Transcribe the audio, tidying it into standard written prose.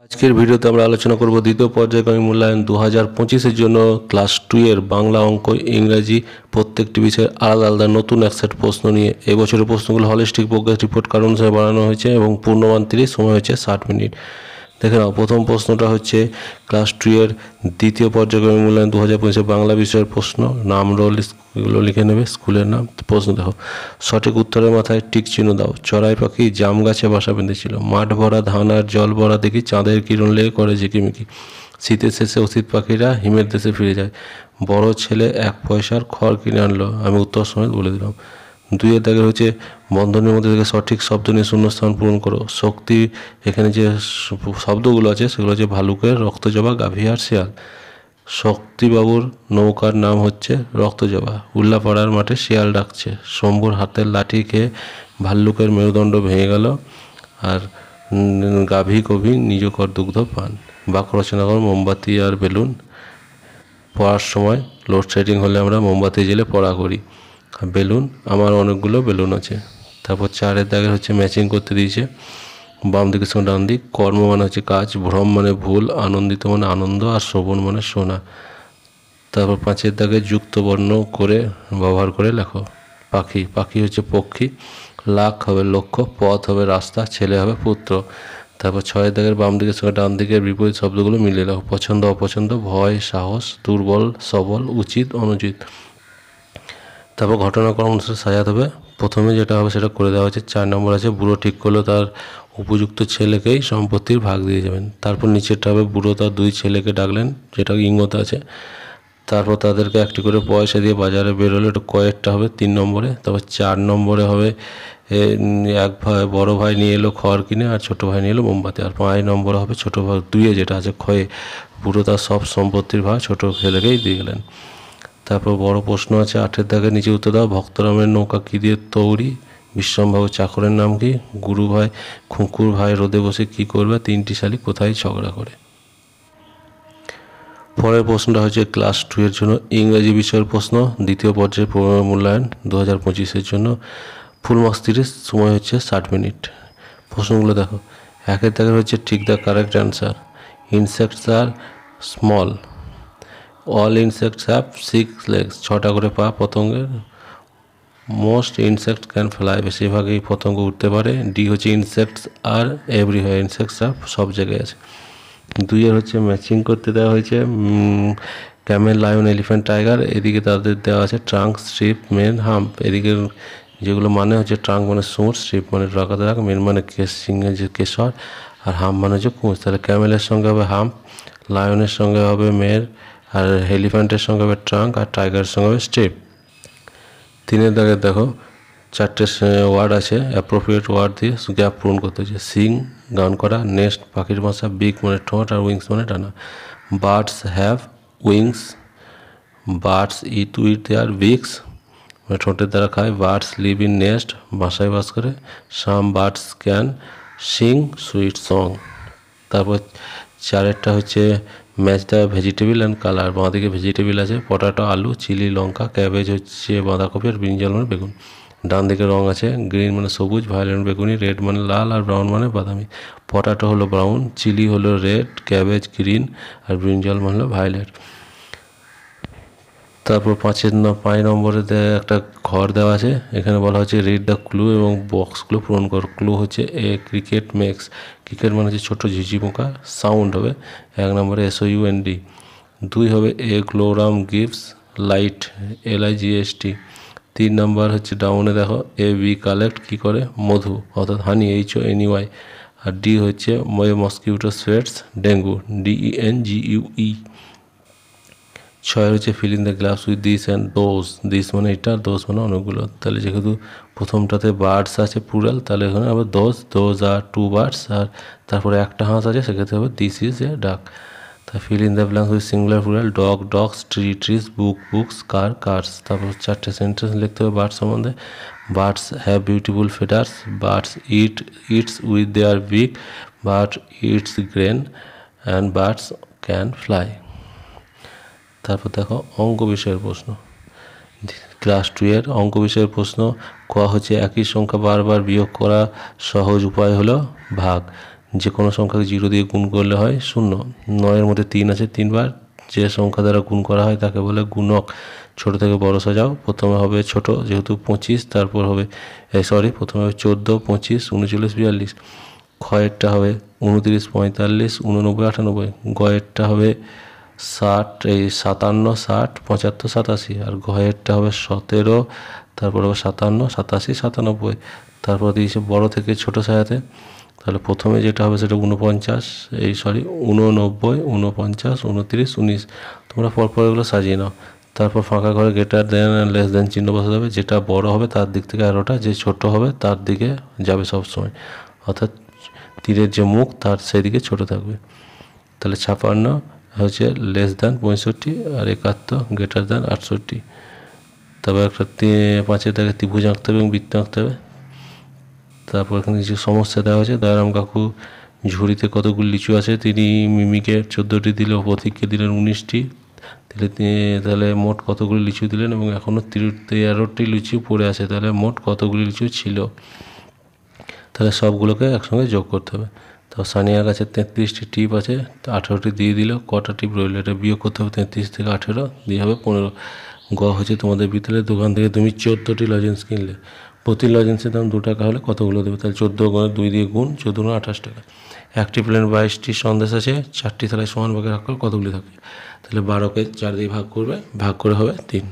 আজকের ভিডিওতে আমরা আলোচনা করব দ্বিতীয় পর্যায়ক্রমিক মূল্যায়ন 2025-এর জন্য ক্লাস 2 এর বাংলা, অঙ্ক, ইংরেজি প্রত্যেকটি বিষয়ের আলাদা আলাদা নতুন এক সেট প্রশ্ন নিয়ে। এবছরের প্রশ্নগুলো হলিস্টিক প্রোগ্রেস রিপোর্ট কার্ড অনুসারে বানানো হয়েছে এবং পূর্ণমান 30, সময় হচ্ছে 60 মিনিট। দেখে নাও, প্রথম প্রশ্নটা হচ্ছে ক্লাস 2 এর দ্বিতীয় পর্যায়ক্রমিক মূল্যায়ন 2025 বাংলা বিষয়ের প্রশ্ন। নাম, রোল এগুলো লিখে নেবে, স্কুলের নাম। প্রশ্ন দেখো, সঠিক উত্তরের মাথায় টিক চিহ্ন দাও। চড়াই পাখি জাম গাছে বাসা বেঁধেছিল। মাঠ ভরা ধান আর জল ভরা দেখি চাঁদের কিরণ লেগে করে ঝিকিমিকি। শীতের শেষে অসিত পাখিরা হিমের দেশে ফিরে যায়। বড় ছেলে 1 পয়সার খড় কিনে আনলো। আমি উত্তর সমেত বলে দিলাম। 2-এর দাগের হচ্ছে বন্ধনের মধ্যে থেকে সঠিক শব্দ নিয়ে শূন্যস্থান পূরণ করো। শক্তি, এখানে যে শব্দগুলো আছে সেগুলো হচ্ছে ভালুকের, রক্তজবা, গাভী আর শিয়াল। শক্তিবাবুর নৌকার নাম হচ্ছে রক্তজবা। উল্লাপাড়ার মাঠে শিয়াল ডাকছে। শম্ভুর হাতের লাঠি খেয়ে ভাল্লুকের মেরুদণ্ড ভেঙে গেল। আর গাভী কবি নিজ কর দুগ্ধ পান। বাক্য রচনা করো মোমবাতি আর বেলুন। পড়ার সময় লোডশেডিং হলে আমরা মোমবাতি জেলে পড়া করি। বেলুন, আমার অনেকগুলো বেলুন আছে। তারপর 4-এর দাগের হচ্ছে ম্যাচিং করতে দিয়েছে বাম দিকের সঙ্গে ডান দিক। কর্ম মানে হচ্ছে কাজ, ভ্রম মানে ভুল, আনন্দিত মানে আনন্দ, আর শ্রবণ মানে শোনা। তারপর 5-এর দাগে যুক্ত বর্ণ করে ব্যবহার করে লেখো। পাখি, পাখি হচ্ছে পক্ষী। লাখ হবে লক্ষ্য, পথ হবে রাস্তা, ছেলে হবে পুত্র। তারপর 6-এর দাগের বাম দিকের সঙ্গে ডান দিকের বিপরীত শব্দগুলো মিলিয়ে লেখো। পছন্দ, অপছন্দ, ভয়, সাহস, দুর্বল, সবল, উচিত, অনুচিত। তারপর ঘটনাক্রম অনুসারে সাজাতে হবে। প্রথমে যেটা হবে সেটা করে দেওয়া হচ্ছে। 4 নম্বর আছে বুড়ো ঠিক করলো তার উপযুক্ত ছেলেকেই সম্পত্তির ভাগ দিয়ে যাবেন। তারপর নিচেরটা হবে বুড়ো তার 2 ছেলেকে ডাকলেন, যেটা ইঙ্গতে আছে। তারপর তাদেরকে একটি করে পয়সা দিয়ে বাজারে বেরোলো, এটা কয়েকটা হবে 3 নম্বরে। তারপর 4 নম্বরে হবে এক ভাই, বড় ভাই নিয়ে এলো খড় কিনে আর ছোটো ভাই নিয়ে এলো মোমবাতি। আর 5 নম্বরে হবে ছোটো ভাই 2-এ যেটা আছে ক্ষয়ে, বুড়ো তার সব সম্পত্তির ভাগ ছোটো ছেলেকেই দিয়ে গেলেন। তারপর বড় প্রশ্ন আছে 8-এর দাগে নিচে উত্তর দাও। ভক্তরামের নৌকা কী দিয়ে তৈরি? বিশ্বমবাবুর চাকরের নাম কি? গুরু ভাই খুঁকুর ভাই রোদে বসে কি করবে? 3টি শালিক কোথায় ঝগড়া করে? পরের প্রশ্নটা হচ্ছে ক্লাস 2-এর জন্য ইংরেজি বিষয়ের প্রশ্ন। দ্বিতীয় পর্যায়ের মূল্যায়ন 2025-এর জন্য। ফুল মার্কস 30, সময় হচ্ছে 60 মিনিট। প্রশ্নগুলো দেখো। 1-এর দাগের হচ্ছে ঠিক the correct answer. Insects R small. All insects have 6 legs, 6টা করে পা পতঙ্গের। মোস্ট ইনসেক্টস ক্যান ফ্লাই, বেশিরভাগই পতঙ্গ উঠতে পারে। ডি হচ্ছে ইনসেক্টস আর এভরিওয়্যার, ইনসেক্টস আর সব জায়গায় আছে। 2-এর হচ্ছে ম্যাচিং করতে দেওয়া হয়েছে ক্যামেল, লায়ন, এলিফ্যান্ট, টাইগার। এদিকে তাদের দেওয়া আছে ট্রাঙ্ক, স্ট্রিপ, মেন, হাম্প। এদিকে যেগুলো মানে হচ্ছে ট্রাঙ্ক মানে সুঁড়, স্ট্রিপ মানে ডাকাতে রাখ, মেন মানে সিংহের যে কেশর, আর হাম্প মানে হচ্ছে কুঁচ। তাহলে ক্যামেলের সঙ্গে হবে হাম্প, লায়নের সঙ্গে হবে মের, আর এলিফ্যান্টের সঙ্গে হবে ট্রাঙ্ক, আর টাইগারের সঙ্গে হবে স্ট্রিপ। 3-এর দাগে দেখো 4টে ওয়ার্ড আছে, অ্যাপ্রোপ্রিয়েট ওয়ার্ড দিয়ে গ্যাপ পূরণ করতে হচ্ছে। সিং গান করা, নেস্ট পাখির বাসা, বিগ মানে ঠোঁট, আর উইংস মানে ডানা। Birds have wings, birds it with their Biggs মানে ঠোঁটের দ্বারা খায়। বার্ডস লিভ ইন নেস্ট, বাসায় বাস করে। সাম birds can sing sweet song. তারপর 4-এরটা হচ্ছে match the vegetable and colour. বাঁদিকে ভেজিটেবল আছে পটাটো, আলু, চিলি, লঙ্কা, ক্যাবেজ হচ্ছে বাঁধাকপি, আর ব্রিঞ্জাল মানে বেগুন। ডান দিকে রং আছে গ্রিন মানে সবুজ, ভায়োলেট বেগুনি, রেড মানে লাল, আর ব্রাউন মানে বাদামি। পটাটো হলো ব্রাউন, চিলি হলো রেড, ক্যাবেজ গ্রিন, আর ব্রিঞ্জাল মানে হলো ভায়োলেট। তারপর 5 নম্বরে একটা ঘর দেওয়া আছে। এখানে বলা হচ্ছে রিড দ্য ক্লু এবং বক্সগুলো পূরণ কর। ক্লু হচ্ছে এ ক্রিকেট মেক্স, ক্রিকেট মানে হচ্ছে ছোটো ঝিঝি পোকা, সাউন্ড হবে 1 নম্বরে SOUND। 2 হবে এ গ্লোরাম গিভস লাইট, LIGST। 3 নম্বর হচ্ছে ডাউনে দেখো এ বি কালেক্ট কী করে? মধু অর্থাৎ হানি, HONEY। আর ডি হচ্ছে মসকিউটো স্প্রেডস ডেঙ্গু, DENGUE। 6 হচ্ছে feel in the gaps with this and those. This মানে এটা, দোজ মানে অনেকগুলো। তাহলে যেহেতু প্রথমটাতে বার্ডস আছে প্লুরাল, তাহলে এখানে আবার দোজ আর 2 বার্ডস, আর তারপরে একটা হাঁস আছে, সেক্ষেত্রে হবে দিস ইজ এ ডাক। তা fill in the blanks with singular plural, dog dogs, tree trees, book books, car cars. তারপর 4টে সেন্টেন্স লিখতে হবে বার্ড সম্বন্ধে। Birds have beautiful feathers, birds eats with their beak, bird eats grain, and birds can fly. তারপর দেখো অঙ্ক বিষয়ের প্রশ্ন। ক্লাস 2-এর অঙ্ক বিষয়ের প্রশ্ন। ক হচ্ছে একই সংখ্যা বারবার বিয়োগ করা সহজ উপায় হলো ভাগ। যে কোনো সংখ্যাকে 0 দিয়ে গুণ করলে হয় 0। 9-এর মধ্যে 3 আছে, 3 বার। যে সংখ্যা দ্বারা গুণ করা হয় তাকে বলে গুণক। ছোট থেকে বড় সাজাও। প্রথমে হবে ছোট, যেহেতু 25, তারপর হবে প্রথমে হবে 14, 25, 39, 42। ক্ষয়েরটা হবে 29, 45, 89, 98। গয়েরটা হবে 57, 60, 75, 87। আর ঘয়েরটা হবে 17, তারপর হবে 57, 87, 97। তারপর দিয়েছে বড় থেকে ছোট সাজাতে। তাহলে প্রথমে যেটা হবে সেটা 49, 89, 49, 29, 19। তোমরা পরপর এগুলো সাজিয়ে নাও। তারপর ফাঁকা ঘরে গ্রেটার দেন আর লেস দেন চিহ্ন বসাতে হবে। যেটা বড় হবে তার দিক থেকে অ্যারোটা, যে ছোট হবে তার দিকে যাবে সবসময়, অর্থাৎ তীরের যে মুখ তার সেদিকে ছোট থাকবে। তাহলে 56 হচ্ছে লেস দেন 65, আর 71 গ্রেটার দেন 68। তারপর একটা 5-এর দাগে ত্রিভুজ আঁকতে হবে এবং বৃত্ত আঁকতে হবে। তারপর এখানে কিছু সমস্যা দেওয়া হয়েছে। দয়ারাম কাকু ঝুড়িতে কতগুলি লিচু আছে, তিনি মিমিকে 14টি দিলে ও প্রতীককে দিলেন 19টি। তাহলে মোট কতগুলি লিচু দিলেন, এবং এখনও 13টি লিচু পড়ে আছে, তাহলে মোট কতগুলি লিচু ছিল। তাহলে সবগুলোকে একসঙ্গে যোগ করতে হবে। তো সানিয়ার কাছে 33টি টিপ আছে, 18টি দিয়ে দিল, কটা টিপ রইল, এটা বিয়োগ করতে হবে। 33 থেকে 18 দিয়ে হবে 15। গ হচ্ছে তোমাদের বিদ্যালয়ের দোকান থেকে তুমি 14টি লজেন্স কিনলে, প্রতি লজেন্সের দাম 2 টাকা হলে কতগুলো দেবে। তাহলে 14 গুণে 2 দিয়ে গুণ, 14 গুণে 28 টাকা। একটি প্লেন 22টি সন্দেশ আছে, 4টি থালায় সমান ভাগে ভাগ করে কতগুলি থাকে। তাহলে 12কে 4 দিয়ে ভাগ করবে, ভাগ করে হবে 3।